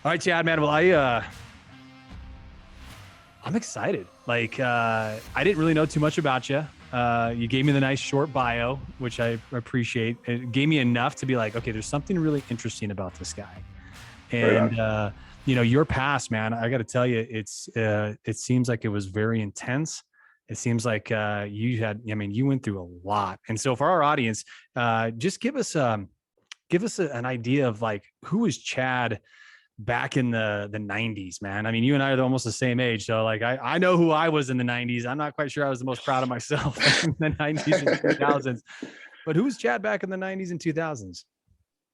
All right, Chad, man. Well, I'm excited. I didn't really know too much about you. You gave me the nice short bio, which I appreciate. It gave me enough to be like, okay, there's something really interesting about this guy. Right And on. your past, man, I got to tell you, it seems like it was very intense. It seems like you went through a lot. And so for our audience, just give us an idea of like who is Chad back in the 90s, man. I mean, you and I are almost the same age. So like I know who I was in the 90s. I'm not quite sure I was the most proud of myself in the 90s and 2000s. But who's Chad back in the 90s and 2000s?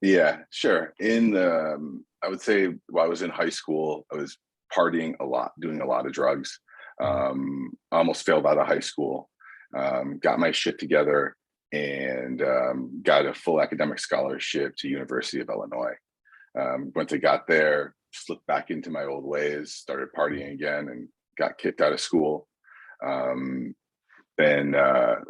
Yeah, sure. I would say while I was in high school, I was partying a lot, doing a lot of drugs. Mm. I almost failed out of high school. Got my shit together and got a full academic scholarship to University of Illinois. Once I got there, slipped back into my old ways, started partying again, and got kicked out of school. Um, then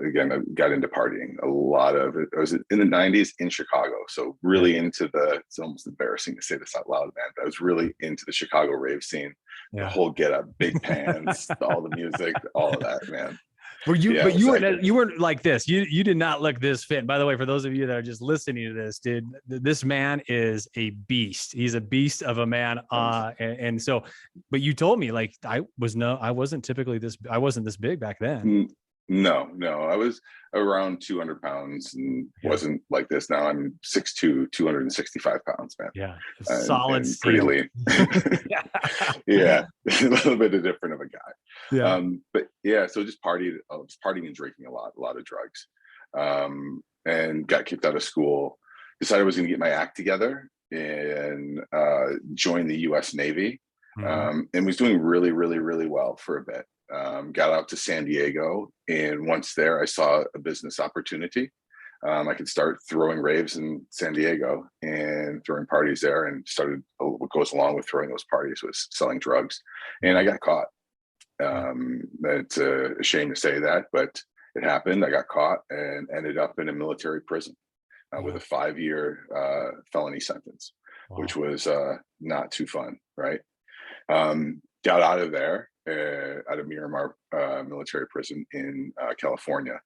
again, I got into partying a lot of it. I was in the 90s in Chicago. So Yeah. really into it's almost embarrassing to say this out loud, man, but I was really into the Chicago rave scene, the Yeah. whole get up, big pants, all the music, all of that, man. Were you, Yeah, but it was like, you weren't like this. You did not look this fit. And by the way, for those of you that are just listening to this, dude, this man is a beast. He's a beast of a man. thanks. And so, but you told me like I wasn't typically I wasn't this big back then. No, I was around 200 pounds and Yeah. wasn't like this. Now I'm 6'2", 265 pounds, man, Yeah. Solid and pretty steel. lean. Yeah. Yeah, a little bit of different of a guy. Yeah. But yeah, so just partied. I was partying and drinking a lot of drugs, and got kicked out of school. Decided I was going to get my act together and join the U.S. Navy, Mhm. and was doing really, really, really well for a bit. Got out to San Diego, and once there, I saw a business opportunity. I could start throwing raves in San Diego and throwing parties there, and started what goes along with throwing those parties was selling drugs, and I got caught. Yeah. It's a shame to say that, but it happened. I got caught and ended up in a military prison with Yeah. a 5-year felony sentence, which Wow. was not too fun, right? Got out of there, out of Miramar military prison in California,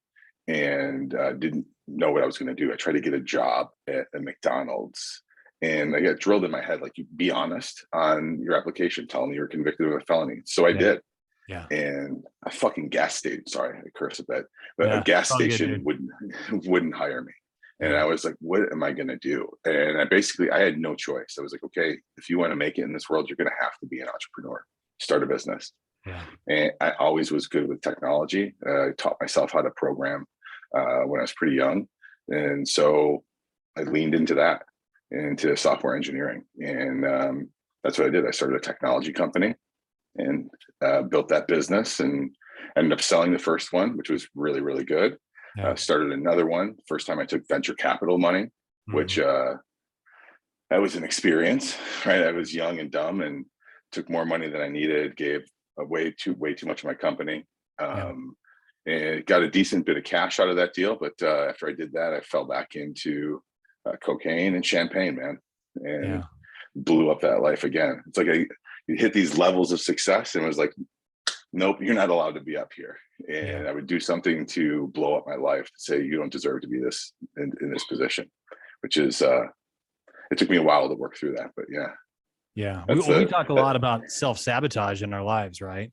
and didn't know what I was going to do. I tried to get a job at a McDonald's, and I got drilled in my head, like, you be honest on your application, tell them you're convicted of a felony. So I Yeah. did. Yeah. And a fucking gas station, sorry, I curse a bit, but a Yeah. gas All good, station dude. wouldn't hire me. And Yeah. I was like, what am I going to do? And I had no choice. I was like, okay, if you want to make it in this world, you're going to have to be an entrepreneur, start a business. Yeah. And I always was good with technology. I taught myself how to program when I was pretty young. And so I leaned into that, into software engineering. And that's what I did. I started a technology company and built that business and ended up selling the first one, which was really, really good. Yeah. Started another one. First time I took venture capital money, which Mhm. that was an experience, right? I was young and dumb and took more money than I needed, gave way too much of my company. Yeah. And got a decent bit of cash out of that deal. But after I did that, I fell back into cocaine and champagne, man, and Yeah. blew up that life again. It's like you hit these levels of success and was like, nope, you're not allowed to be up here. Yeah. And I would do something to blow up my life to say you don't deserve to be in this position, which is it took me a while to work through that, but yeah, Yeah. that's We the talk a lot about self-sabotage in our lives, right?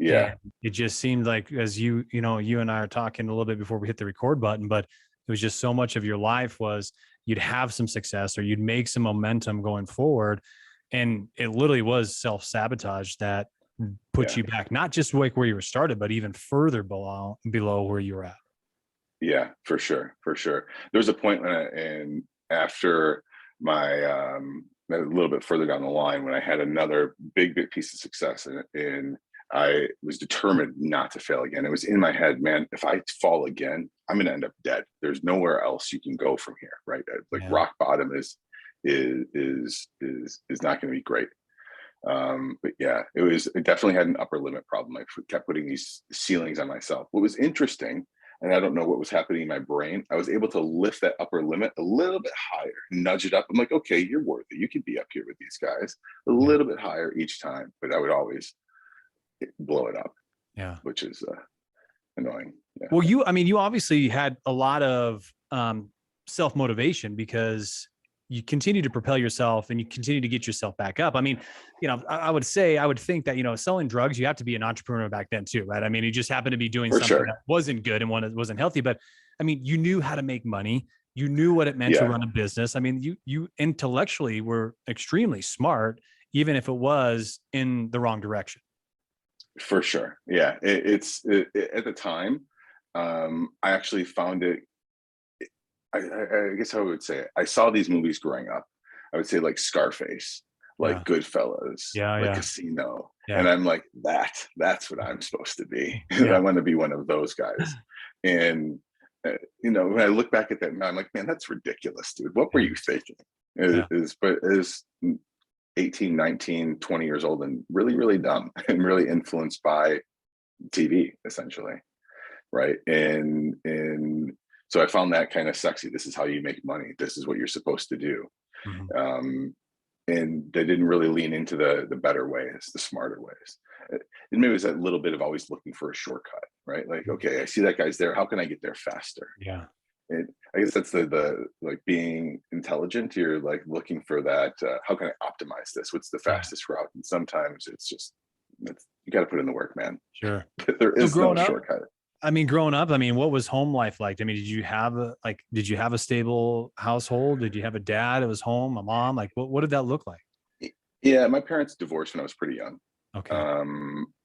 yeah, And it just seemed like as you and I are talking a little bit before we hit the record button, but it was just so much of your life was you'd have some success or you'd make some momentum going forward. And it literally was self-sabotage that put yeah, you back, not just like where you were started, but even further below where you were at. yeah, for sure, for sure. There was a point and after my a little bit further down the line when I had another big piece of success and I was determined not to fail again. It was in my head, man, if I fall again, I'm going to end up dead. There's nowhere else you can go from here, right? Like Yeah. rock bottom is not going to be great. But yeah, it definitely had an upper limit problem. I kept putting these ceilings on myself. What was interesting, and I don't know what was happening in my brain. I was able to lift that upper limit a little bit higher, nudge it up. I'm like, okay, you're worth it. You can be up here with these guys a Yeah. little bit higher each time, but I would always blow it up, Yeah. which is annoying. Yeah. Well, you obviously had a lot of self-motivation because you continue to propel yourself and you continue to get yourself back up. I mean, I would think that, selling drugs, you have to be an entrepreneur back then too, right? I mean, you just happened to be doing For something sure. that wasn't good and one that wasn't healthy, but I mean, you knew how to make money. You knew what it meant to Yeah, run a business. I mean, you intellectually were extremely smart, even if it was in the wrong direction. for sure. Yeah. At the time, I actually found it, I guess I would say it. I saw these movies growing up. I would say like Scarface, like Yeah. Goodfellas, Yeah. like Yeah. Casino. And Yeah. I'm like, that's what I'm supposed to be. I Yeah. want to be one of those guys. And, when I look back at that now, I'm like, man, that's ridiculous, dude. What were Yeah. you thinking? Yeah. But as 18, 19, 20 years old and really, really dumb and really influenced by TV, essentially. Right. And so I found that kind of sexy. This is how you make money. This is what you're supposed to do. Mhm. And they didn't really lean into the better ways, the smarter ways. And maybe it was that little bit of always looking for a shortcut, right? Like, okay, I see that guy's there. How can I get there faster? Yeah. And I guess that's the like being intelligent. You're like looking for that. How can I optimize this? What's the Yeah. fastest route? And sometimes you got to put in the work, man. Sure. There So is no shortcut. growing up, what was home life like? I mean, did you have a stable household? Did you have a dad that was home, a mom? Like, what did that look like? Yeah, my parents divorced when I was pretty young. Okay.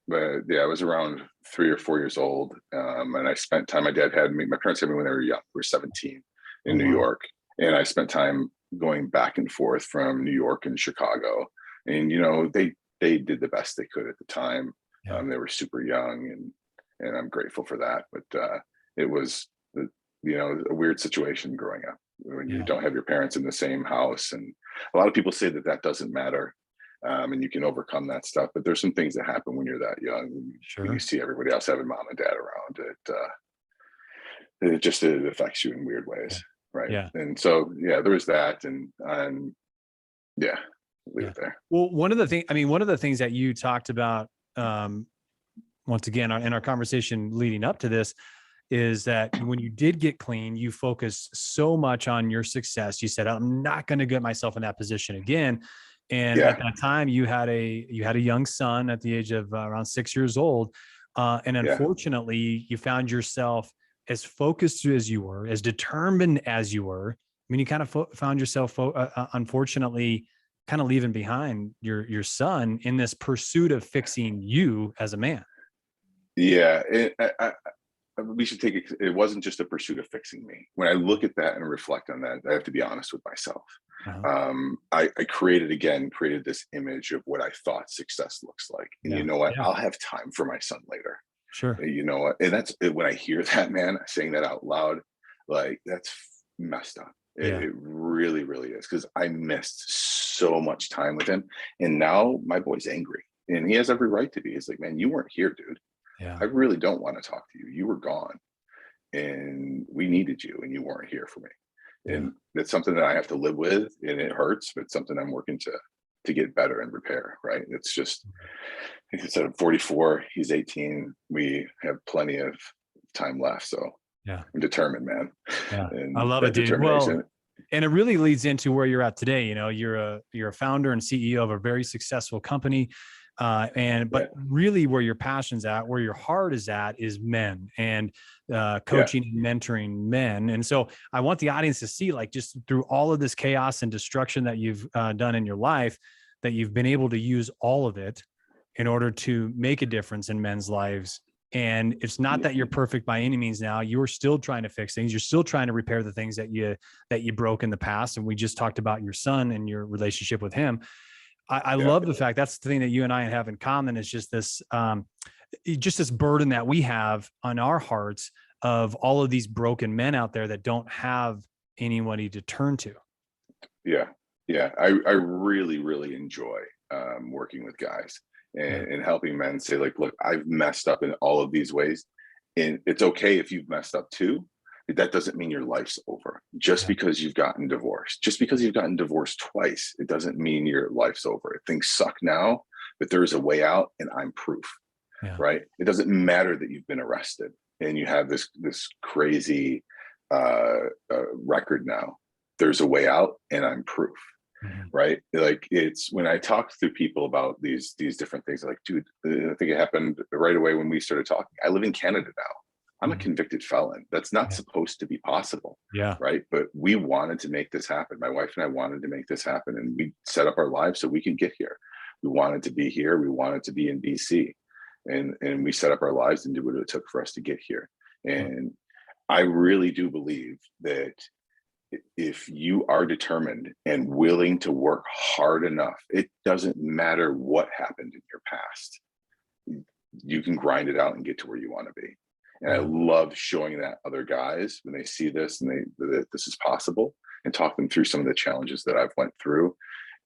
But yeah, I was around 3 or 4 years old. And I spent time, my parents had me when they were young. We were 17 Oh, in New wow. York. And I spent time going back and forth from New York and Chicago. And, they did the best they could at the time. Yeah. They were super young and I'm grateful for that. But it was, a weird situation growing up when you Yeah. don't have your parents in the same house. And a lot of people say that doesn't matter. And you can overcome that stuff. But there's some things that happen when you're that young. When you Sure. see everybody else having mom and dad around, it affects you in weird Yeah. ways, right? Yeah. And so yeah, there was that, and yeah, leave Yeah. it there. Well, one of the things that you talked about, um, once again, in our conversation leading up to this, is that when you did get clean, you focused so much on your success. You said, "I'm not going to get myself in that position again." And at Yeah, that time, you had a young son at the age of around 6 years old, and yeah, unfortunately, you found yourself as focused as you were, as determined as you were. I mean, you kind of found yourself, unfortunately, kind of leaving behind your son in this pursuit of fixing you as a man. yeah. We should take it. It wasn't just a pursuit of fixing me. When I look at that and reflect on that, I have to be honest with myself. Uh-huh. I created this image of what I thought success looks like. And you Yeah. know what? Yeah. I'll have time for my son later. Sure. You know what? And that's when I hear that, man, saying that out loud, like that's messed up. Yeah. It really, really is. Cause I missed so much time with him. And now my boy's angry and he has every right to be. He's like, man, you weren't here, dude. Yeah. I really don't want to talk to you. You were gone and we needed you and you weren't here for me. Yeah. And that's something that I have to live with and it hurts, but it's something I'm working to get better and repair. Right. It's just, like I said, I'm 44, he's 18. We have plenty of time left. So Yeah. I'm determined, man. Yeah. I And love it, that dude. Well, determination. and it really leads into where you're at today. You're a founder and CEO of a very successful company. Yeah. But really where your passion's at, where your heart is at, is men and Yeah. coaching and mentoring men. And so I want the audience to see, like, just through all of this chaos and destruction that you've done in your life, that you've been able to use all of it in order to make a difference in men's lives. And it's not that you're perfect by any means now. You're still trying to fix things. You're still trying to repair the things that you broke in the past. And we just talked about your son and your relationship with him. I Yeah. love the fact that's the thing that you and I have in common, is just this burden that we have on our hearts of all of these broken men out there that don't have anybody to turn to. Yeah. Yeah. I really, really enjoy working with guys Yeah. and helping men say, like, look, I've messed up in all of these ways. And it's okay if you've messed up too. That doesn't mean your life's over. Just because you've gotten divorced, just because you've gotten divorced twice, it doesn't mean your life's over. Things suck now, but there's a way out, and I'm proof. Yeah. Right? It doesn't matter that you've been arrested and you have this crazy record now. There's a way out, and I'm proof. Mhm. Right? Like, it's when I talk through people about these different things, like, dude, I think it happened right away when we started talking. I live in Canada now. I'm a Mhm. convicted felon. That's not Yeah. supposed to be possible. Yeah. Right? But we wanted to make this happen. My wife and I wanted to make this happen, and we set up our lives so we could get here. We wanted to be here. We wanted to be in BC, and we set up our lives and did what it took for us to get here. Yeah. And I really do believe that if you are determined and willing to work hard enough, it doesn't matter what happened in your past. You can grind it out and get to where you want to be. And I Yeah. love showing that other guys when they see this and that this is possible, and talk them through some of the challenges that I've went through,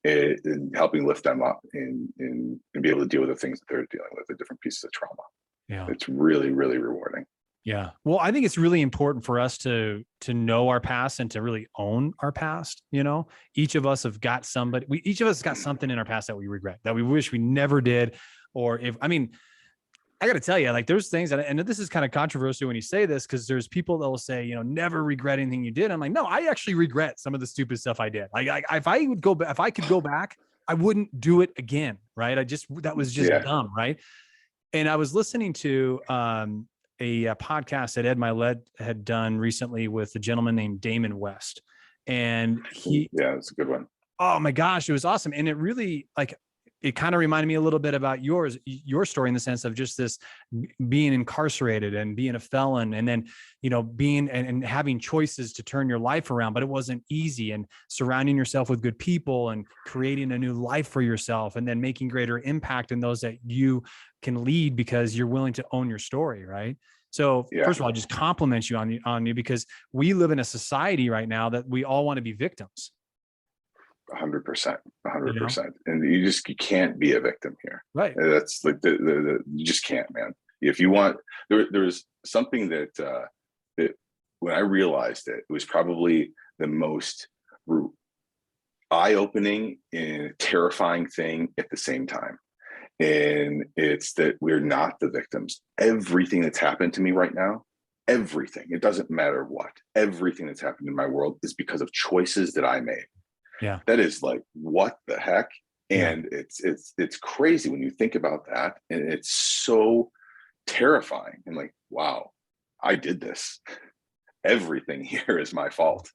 and helping lift them up and be able to deal with the things that they're dealing with, the different pieces of trauma. Yeah. It's really, really rewarding. Yeah. Well, I think it's really important for us to know our past and to really own our past. You know, each of us have got somebody, each of us got something in our past that we regret, that we wish we never did. Or if, I mean, I got to tell you, like, there's things that, and this is kind of controversial when you say this, because there's people that will say, you know, never regret anything you did. I'm like, no, I actually regret some of the stupid stuff I did. Like, if I would go back, if I could go back, I wouldn't do it again. Right. That was just Yeah. dumb. Right. And I was listening to a podcast that Ed Milet had done recently with a gentleman named Damon West. And Yeah, it's a good one. oh my gosh, it was awesome. And it really, like, it kind of reminded me a little bit about your story, in the sense of just this being incarcerated and being a felon, and then, you know, being and having choices to turn your life around, but it wasn't easy, and surrounding yourself with good people and creating a new life for yourself, and then making greater impact in those that you can lead because you're willing to own your story. Right. So Yeah. first of all, I just compliment you on you, because we live in a society right now that we all want to be victims. 100%, You know? 100%. And you can't be a victim here. Right. That's like you just can't, man. If you want, there's something that when I realized it was probably the most eye-opening and terrifying thing at the same time. And it's that we're not the victims. Everything that's happened to me right now, everything, it doesn't matter what, everything that's happened in my world is because of choices that I made. Yeah. That is like, what the heck? Yeah. And it's crazy when you think about that. And it's so terrifying. And like, wow, I did this. Everything here is my fault.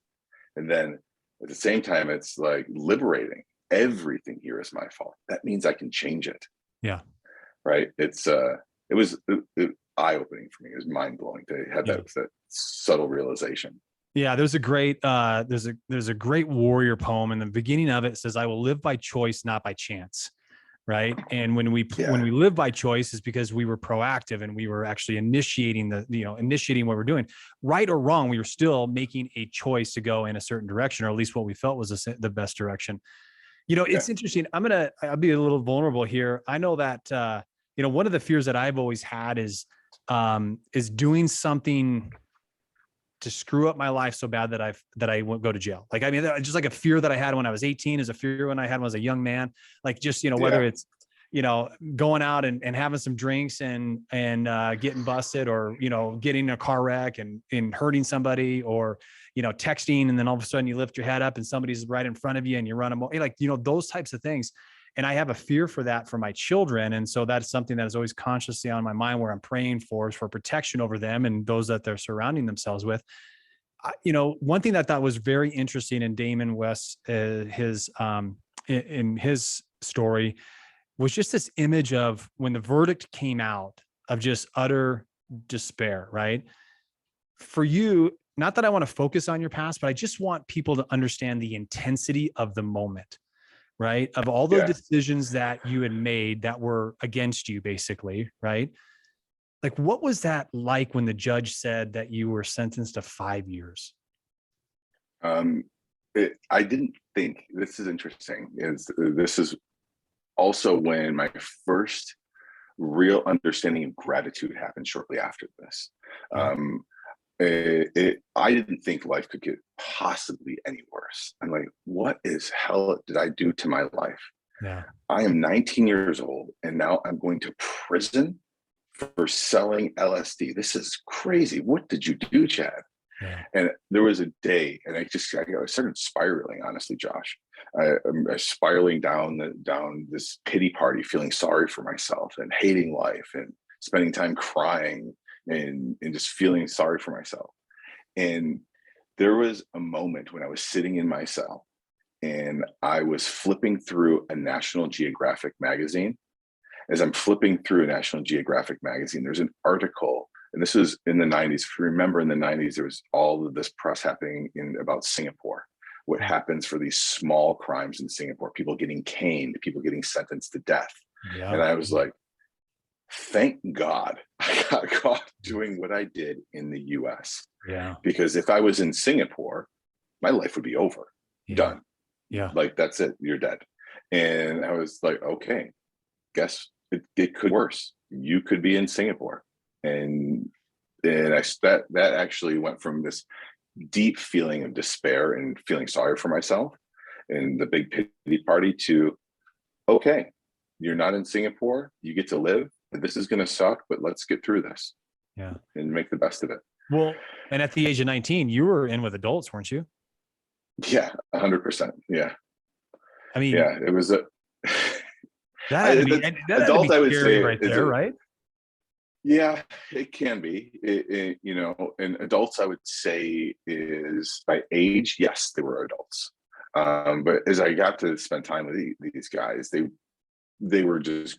And then at the same time, it's like liberating. Everything here is my fault. That means I can change it. Yeah. Right. It was eye-opening for me. It was mind-blowing to have that subtle realization. Yeah, there's a great there's a great warrior poem, and the beginning of it says, "I will live by choice, not by chance." Right. And when we live by choice, is because we were proactive and we were actually initiating what we're doing. Right or wrong, we were still making a choice to go in a certain direction, or at least what we felt was the best direction. You know, it's interesting. I'll be a little vulnerable here. I know that one of the fears that I've always had is doing something to screw up my life so bad that I won't go to jail. Like, I mean, just like a fear that I had when I was 18 is a fear when I had when I was a young man. Like, just, whether it's, going out and having some drinks and getting busted, or, getting in a car wreck and hurting somebody, or, texting, and then all of a sudden you lift your head up and somebody's right in front of you and you run them, like, those types of things. And I have a fear for that for my children. And so that's something that is always consciously on my mind, where I'm praying for protection over them and those that they're surrounding themselves with. One thing that I thought was very interesting in Damon West, in his story, was just this image of when the verdict came out, of just utter despair, right? For you, not that I want to focus on your past, but I just want people to understand the intensity of the moment. Right? Of all the decisions that you had made that were against you, basically, right? Like, what was that like when the judge said that you were sentenced to 5 years? I didn't think, this is interesting, this is also when my first real understanding of gratitude happened shortly after this. Yeah. I didn't think life could get possibly any worse. I'm like, what is hell did I do to my life? Yeah. I am 19 years old and now I'm going to prison for selling LSD. This is crazy. What did you do, Chad? Yeah. And there was a day, and I started spiraling. Honestly, Josh, I'm spiraling down this pity party, feeling sorry for myself and hating life, and spending time crying and just feeling sorry for myself. And there was a moment when I was sitting in my cell, and I was flipping through a National Geographic magazine. As I'm flipping through a National Geographic magazine, there's an article, and this was in the 90s. If you remember, in the 90s, there was all of this press happening about Singapore, what happens for these small crimes in Singapore, people getting caned, people getting sentenced to death. Yeah. And I was like, thank God I got caught doing what I did in the US. Yeah. Because if I was in Singapore, my life would be over, done. Yeah. Like, that's it, you're dead. And I was like, okay, guess it could worse. You could be in Singapore. And that actually went from this deep feeling of despair and feeling sorry for myself and the big pity party to, okay, you're not in Singapore, you get to live. This is going to suck, but let's get through this. Yeah. And make the best of it. Well, and at the age of 19, you were in with adults, weren't you? Yeah, 100%. Yeah. I mean, yeah, it was a that had to be adult, I would say, right there, right? Yeah, it can be. And adults, I would say, is by age, yes, they were adults. But as I got to spend time with these guys, they were just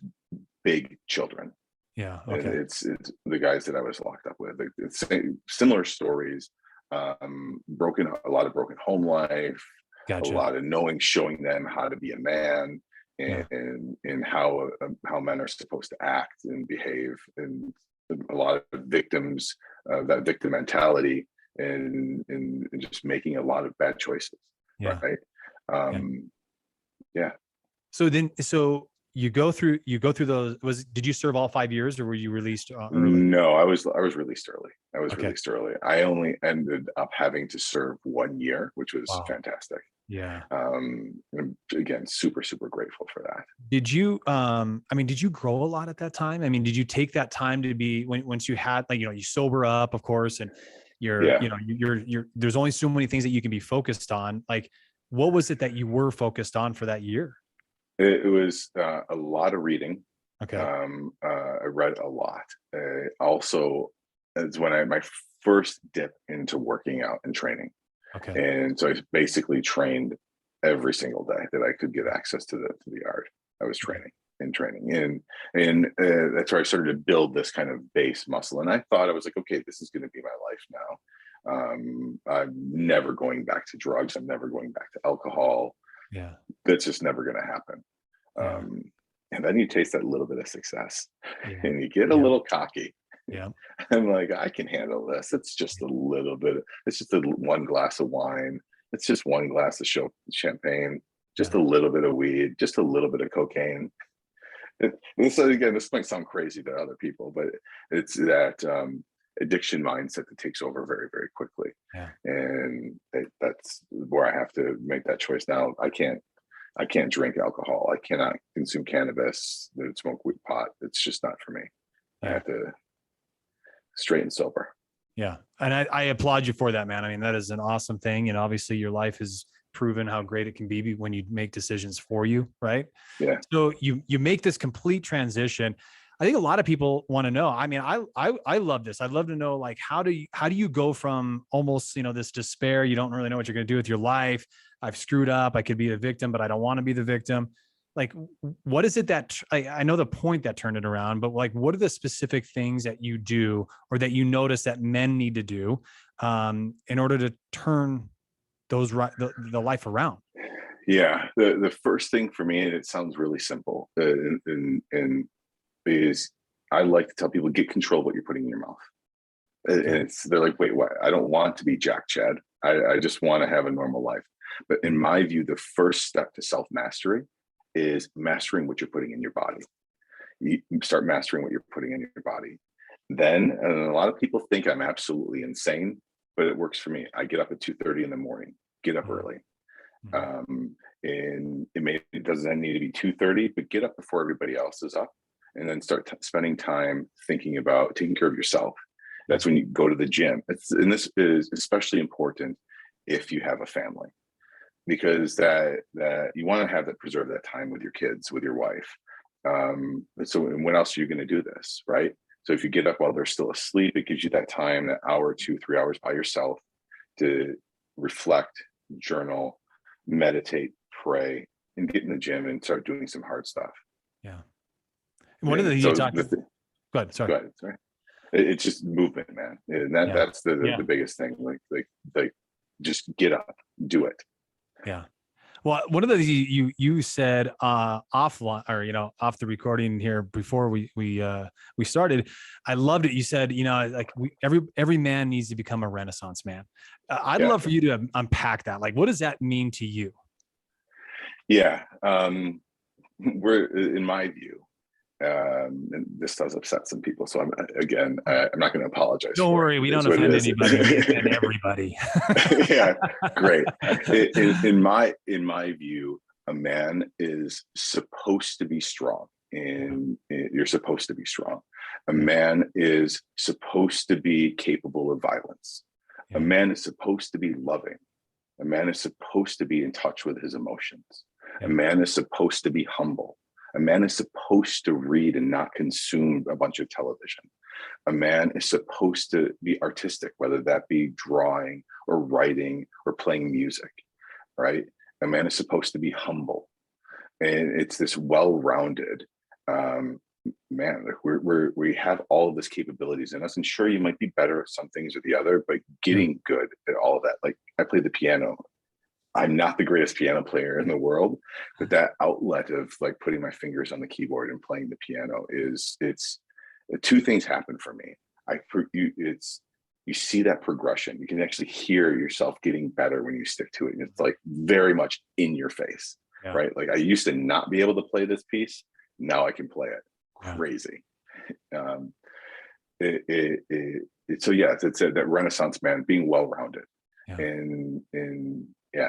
big children. Yeah. And Okay. it's the guys that I was locked up with. It's similar stories. A lot of broken home life. Gotcha. A lot of showing them how to be a man. And how men are supposed to act and behave, and a lot of victims, that victim mentality, and just making a lot of bad choices. Yeah. Right. Yeah. So you go through those. Did you serve all 5 years, or were you released early? No, I was released early. Okay. Released early. I only ended up having to serve 1 year, which was fantastic. Yeah. And again, super, super grateful for that. Did you, did you grow a lot at that time? I mean, did you take that time to be, once you had, you sober up, of course, and you're there's only so many things that you can be focused on. Like, what was it that you were focused on for that year? It was a lot of reading. Okay. I read a lot. Also, it's when my first dip into working out and training. Okay. And so I basically trained every single day that I could get access to the yard. I was training, and that's where I started to build this kind of base muscle. And I thought, I was like, okay, this is going to be my life now. I'm never going back to drugs. I'm never going back to alcohol. Yeah. That's just never going to happen. Yeah. And then you taste that little bit of success, and you get a Yeah. little cocky. Yeah. I'm like, I can handle this. It's just a little bit. It's just one glass of wine. It's just one glass of champagne. Just a little bit of weed. Just a little bit of cocaine. This might sound crazy to other people, but it's that addiction mindset that takes over very, very quickly. Yeah. And that's where I have to make that choice now. I can't drink alcohol. I cannot consume cannabis, smoke weed, pot. It's just not for me. Yeah. I have to straight and sober. Yeah. And I applaud you for that, man. I mean, that is an awesome thing. And obviously your life has proven how great it can be when you make decisions for you. Right. Yeah. So you make this complete transition. I think a lot of people want to know. I mean, I love this. I'd love to know, like, how do you go from almost, this despair? You don't really know what you're going to do with your life. I've screwed up. I could be the victim, but I don't want to be the victim. Like, what is it that I know the point that turned it around, but like, what are the specific things that you do or that you notice that men need to do in order to turn the life around? Yeah. The first thing for me, and it sounds really simple, is I like to tell people, get control of what you're putting in your mouth. And they're like, wait, what? I don't want to be Jack Chad. I just want to have a normal life. But in my view, the first step to self-mastery is mastering what you're putting in your body. You start mastering what you're putting in your body. Then, and a lot of people think I'm absolutely insane, but it works for me. I get up at 2:30 in the morning, get up early. And it doesn't need to be 2:30, but get up before everybody else is up, and then start spending time thinking about taking care of yourself. That's when you go to the gym. And this is especially important if you have a family, because that you want to have that, preserve that time with your kids, with your wife. So when else are you going to do this, right? So if you get up while they're still asleep, it gives you that time, that hour, 2-3 hours by yourself to reflect, journal, meditate, pray, and get in the gym and start doing some hard stuff. Yeah. One of the you talked. Go ahead. Sorry. Go ahead. Sorry. It's just movement, man, and that's the biggest thing. Like, just get up, do it. Yeah. Well, one of the you said offline, or off the recording here before we started, I loved it. You said, like every man needs to become a Renaissance man. I'd love for you to unpack that. Like, what does that mean to you? Yeah, we're, in my view, and this does upset some people, so I'm not going to apologize. Don't worry, we don't offend anybody. We offend everybody. Yeah, great. In my view, a man is supposed to be strong, and you're supposed to be strong. A man is supposed to be capable of violence. A man is supposed to be loving. A man is supposed to be in touch with his emotions. A man is supposed to be humble. A man is supposed to read and not consume a bunch of television. A man is supposed to be artistic, whether that be drawing or writing or playing music, right? A man is supposed to be humble. And it's this well-rounded man. We have all of this capabilities in us, and sure, you might be better at some things or the other, but getting good at all of that. Like, I play the piano. I'm not the greatest piano player in the world, but that outlet of like putting my fingers on the keyboard and playing the piano it's two things happen for me. You see that progression. You can actually hear yourself getting better when you stick to it. And it's like very much in your face, right? Like, I used to not be able to play this piece. Now I can play it. Crazy. So yeah, it's that Renaissance man, being well-rounded. And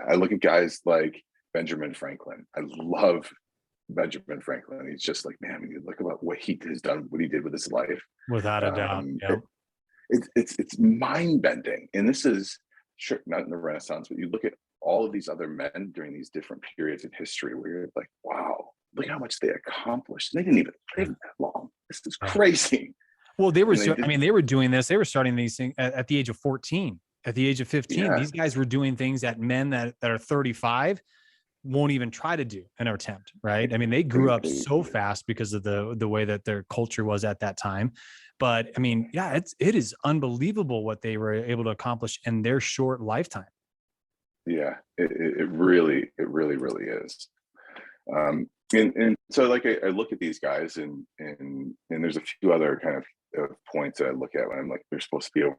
I look at guys like Benjamin Franklin. I love Benjamin Franklin. He's just like, man, when you look about what he has done, what he did with his life, without a doubt. It's mind-bending. And this is sure not in the Renaissance, but you look at all of these other men during these different periods in history where you're like, wow, look how much they accomplished. They didn't even live that long. This is crazy. Well, they were doing this. They were starting these things at the age of 14. At the age of 15, these guys were doing things that men that are 35 won't even try to do an attempt, right? I mean, they grew up so fast because of the way that their culture was at that time. But I mean, it is unbelievable what they were able to accomplish in their short lifetime. Yeah, it really is. And so like I look at these guys and there's a few other kind of points that I look at when I'm like, they're supposed to be able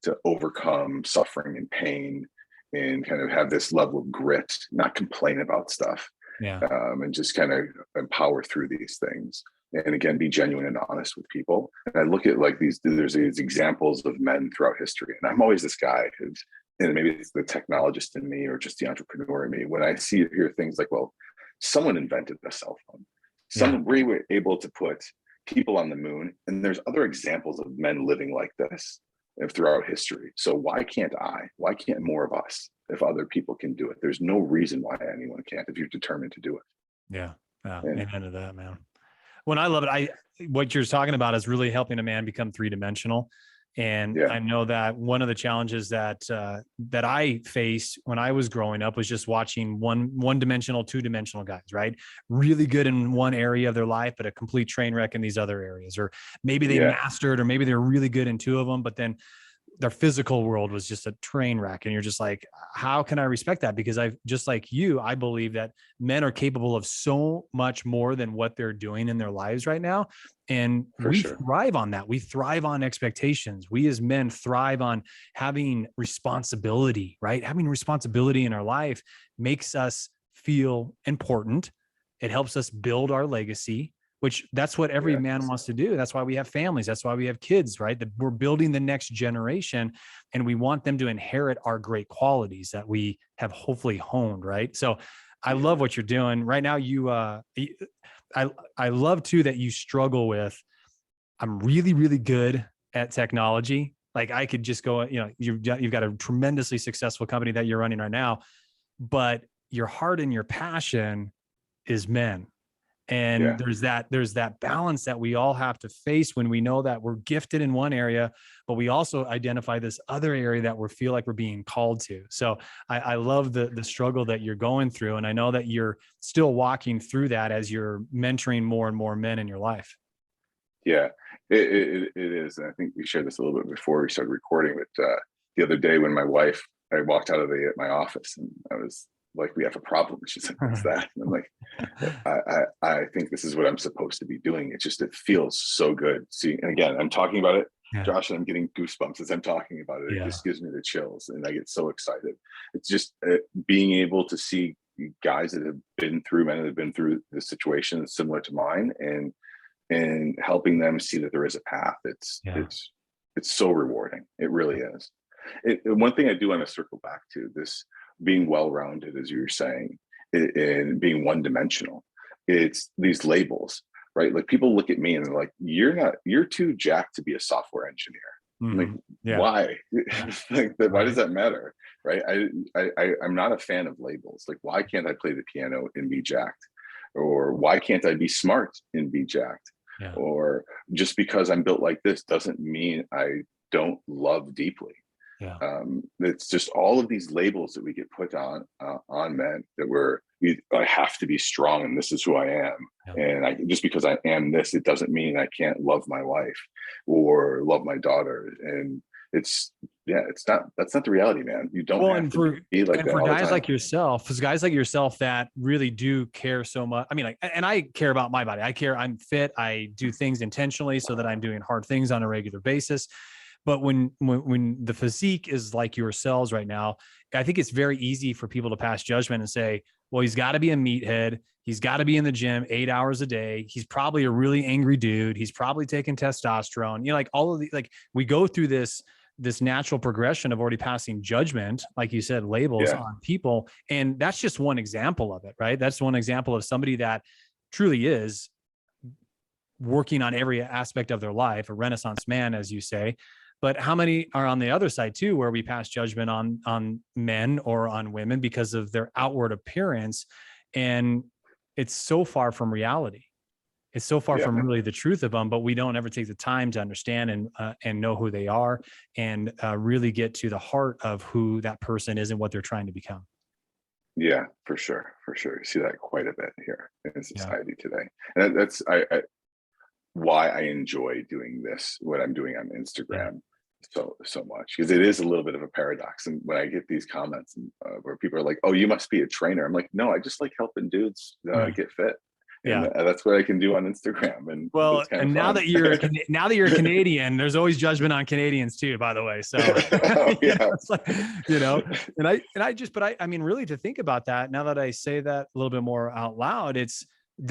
to overcome suffering and pain and kind of have this level of grit, not complain about stuff, and just kind of empower through these things. And again, be genuine and honest with people. And I look at like there's these examples of men throughout history. And I'm always this guy who's, and maybe it's the technologist in me or just the entrepreneur in me, when I hear things like, well, someone invented a cell phone. We were able to put people on the moon. And there's other examples of men living like this throughout history. So why can't more of us, if other people can do it? There's no reason why anyone can't if you're determined to do it. Yeah. Amen to that, man. When I love it, what you're talking about is really helping a man become three-dimensional. And I know that one of the challenges that I faced when I was growing up was just watching one-dimensional, two-dimensional guys, right? Really good in one area of their life, but a complete train wreck in these other areas. Or maybe they mastered, or maybe they're really good in two of them, but then their physical world was just a train wreck. And you're just like, how can I respect that? Because just like you, I believe that men are capable of so much more than what they're doing in their lives right now. And thrive on that. We thrive on expectations. We as men thrive on having responsibility, right? Having responsibility in our life makes us feel important. It helps us build our legacy. which that's what every man wants to do. That's why we have families. That's why we have kids, right? That we're building the next generation, and we want them to inherit our great qualities that we have hopefully honed, right? So I love what you're doing right now. I love too that you struggle with, I'm really, really good at technology. Like I could just go, you've got a tremendously successful company that you're running right now, but your heart and your passion is men. And there's that balance that we all have to face when we know that we're gifted in one area, but we also identify this other area that we feel like we're being called to. So I love the struggle that you're going through. And I know that you're still walking through that as you're mentoring more and more men in your life. Yeah, it is. And I think we shared this a little bit before we started recording, but the other day when I walked out of my office and I was like, we have a problem. She's like, what's that? And I'm like, I think this is what I'm supposed to be doing. It feels so good. See, and again, I'm talking about it, Josh, and I'm getting goosebumps as I'm talking about it. It just gives me the chills and I get so excited. It's just being able to see guys that have been through, men that have been through the situation similar to mine, and helping them see that there is a path. It's so rewarding. It really is. One thing I do want to circle back to this being well-rounded, as you were saying, and being one-dimensional. It's these labels, right? Like people look at me and they're like, you're too jacked to be a software engineer. Mm-hmm. Like, why? Like, why does that matter? Right? I'm not a fan of labels. Like, why can't I play the piano and be jacked? Or why can't I be smart and be jacked? Yeah. Or just because I'm built like this doesn't mean I don't love deeply. Yeah. It's just all of these labels that we get put on men that I have to be strong and this is who I am. Yeah. And just because I am this, it doesn't mean I can't love my wife or love my daughter. And that's not the reality, man. You don't have to be like that. For guys like yourself, that really do care so much. I mean, like, and I care about my body. I'm fit. I do things intentionally so that I'm doing hard things on a regular basis. But when the physique is like yourselves right now, I think it's very easy for people to pass judgment and say, well, he's got to be a meathead. He's got to be in the gym 8 hours a day. He's probably a really angry dude. He's probably taking testosterone. Like all of the, like we go through this natural progression of already passing judgment, like you said, labels on people. And that's just one example of it, right? That's one example of somebody that truly is working on every aspect of their life, a Renaissance man, as you say. But how many are on the other side too, where we pass judgment on men or on women because of their outward appearance? And it's so far from reality. It's so far from really the truth of them, but we don't ever take the time to understand and know who they are and really get to the heart of who that person is and what they're trying to become. Yeah, for sure. You see that quite a bit here in society today. And that's why I enjoy doing this, what I'm doing on Instagram. So much, because it is a little bit of a paradox. And when I get these comments where people are like, oh, you must be a trainer, I'm like, no, I just like helping dudes get fit. And that's what I can do on Instagram. And well, and now that you're a Canadian, there's always judgment on Canadians too, by the way. So I mean, really to think about that, now that I say that a little bit more out loud,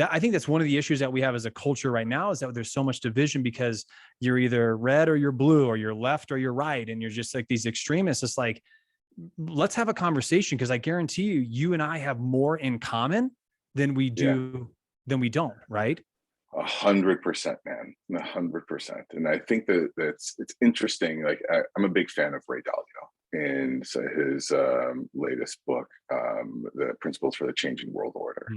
I think that's one of the issues that we have as a culture right now, is that there's so much division because you're either red or you're blue, or you're left or you're right. And you're just like these extremists. It's like, let's have a conversation, because I guarantee you and I have more in common than we do, than we don't, right? 100%, man. 100%. And I think that it's interesting. Like I'm a big fan of Ray Dalio. And so his latest book, The Principles for the Changing World Order.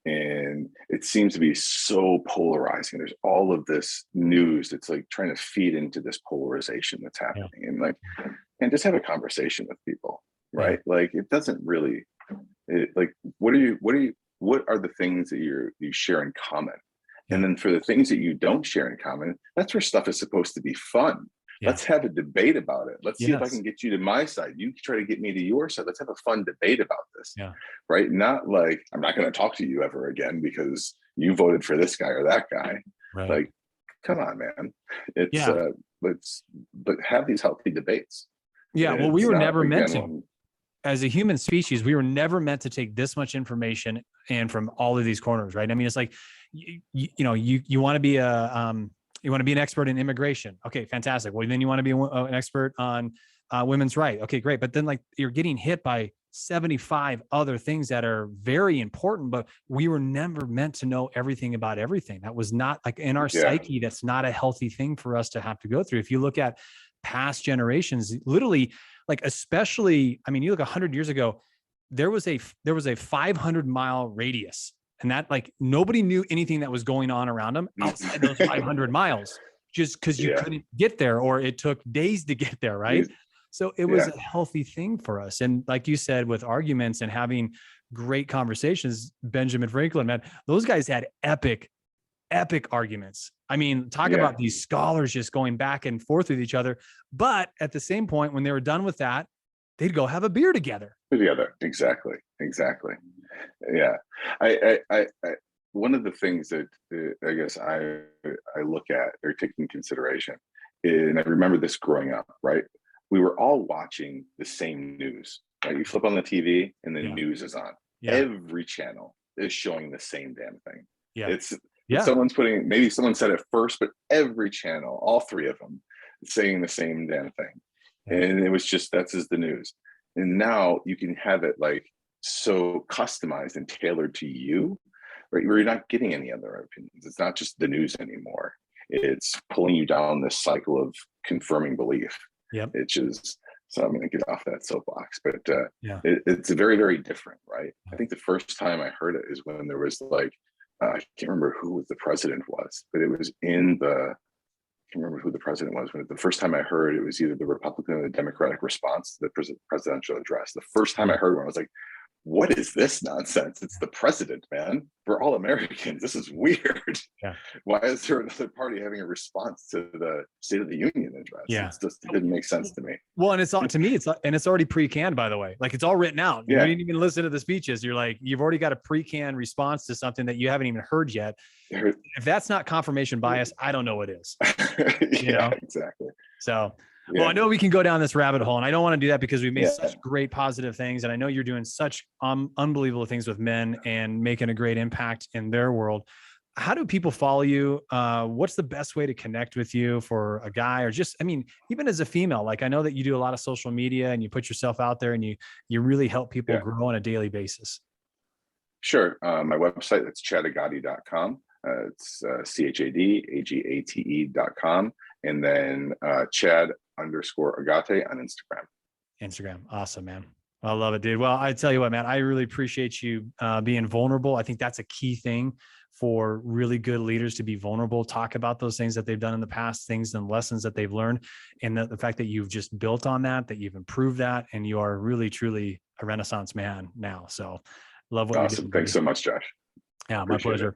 And it seems to be so polarizing. There's all of this news that's like trying to feed into this polarization that's happening. And just have a conversation with people, right? Like it doesn't really, what are the things that you share in common? And then for the things that you don't share in common, that's where stuff is supposed to be fun. Let's have a debate about it. Let's see if I can get you to my side. You try to get me to your side. Let's have a fun debate about this. Right? Not like, I'm not going to talk to you ever again because you voted for this guy or that guy. Right. Like, come on, man. But have these healthy debates. Yeah. Well, we were never meant to. As a human species, we were never meant to take this much information and from all of these corners, right? I mean, it's like you want to be you want to be an expert in immigration. Okay, fantastic. Well, then you want to be an expert on women's right. Okay, great. But then like you're getting hit by 75 other things that are very important, but we were never meant to know everything about everything. That was not like in our Yeah. psyche. That's not a healthy thing for us to have to go through. If you look at past generations, literally, like especially, I mean, you look 100 years ago, there was a 500-mile radius, and that like nobody knew anything that was going on around them outside those 500 miles, just because you couldn't get there, or it took days to get there, right? So it was a healthy thing for us. And like you said, with arguments and having great conversations, Benjamin Franklin, man, those guys had epic arguments. I mean, talk about these scholars just going back and forth with each other. But at the same point, when they were done with that, they'd go have a beer together. Exactly. Yeah. I one of the things that I guess I look at or take into consideration, and I remember this growing up, right? We were all watching the same news, right? You flip on the TV and the news is on. Every channel is showing the same damn thing. Someone's putting, maybe someone said it first, but every channel, all three of them, saying the same damn thing. And it was just, that's just the news. And now you can have it like so customized and tailored to you, right? Where you're not getting any other opinions. It's not just the news anymore. It's pulling you down this cycle of confirming belief. It's just, so I'm going to get off that soapbox, but it's very, very different, right? I think the first time I heard it is when there was like, I can't remember who the president was, but it was in the, I can't remember who the president was. But the first time I heard it was either the Republican or the Democratic response to the presidential address. The first time I heard one, I was like, what is this nonsense? It's the president, man. We're all Americans. This is weird. Why is there another party having a response to the State of the Union address? It didn't make sense to me. Well, and it's all, to me, it's already pre-canned, by the way. Like it's all written out. You didn't even listen to the speeches. You're like, you've already got a pre-canned response to something that you haven't even heard yet. If that's not confirmation bias, I don't know what is. Exactly. So, well, I know we can go down this rabbit hole, and I don't want to do that because we've made such great positive things. And I know you're doing such unbelievable things with men and making a great impact in their world. How do people follow you? What's the best way to connect with you for a guy, or just, I mean, even as a female? Like I know that you do a lot of social media and you put yourself out there and you really help people grow on a daily basis. Sure. My website, that's chadagate.com. It's CHADAGATE.com. And then Chad_Agate on Instagram. Awesome, man. I love it, dude. Well, I tell you what, man, I really appreciate you being vulnerable. I think that's a key thing for really good leaders, to be vulnerable, talk about those things that they've done in the past, things and lessons that they've learned. And the fact that you've just built on that you've improved that, and you are really, truly a Renaissance man now. So love what you're doing. Thanks so much, Josh. Yeah, my pleasure.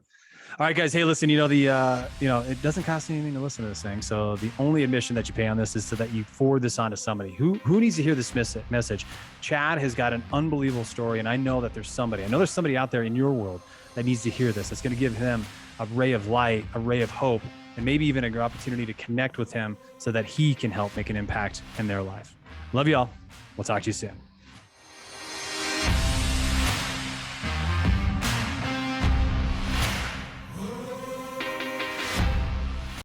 All right, guys. Hey, listen, it doesn't cost anything to listen to this thing. So the only admission that you pay on this is so that you forward this on to somebody who needs to hear this message. Chad has got an unbelievable story. And I know that there's somebody out there in your world that needs to hear this. It's going to give him a ray of light, a ray of hope, and maybe even an opportunity to connect with him so that he can help make an impact in their life. Love you all. We'll talk to you soon.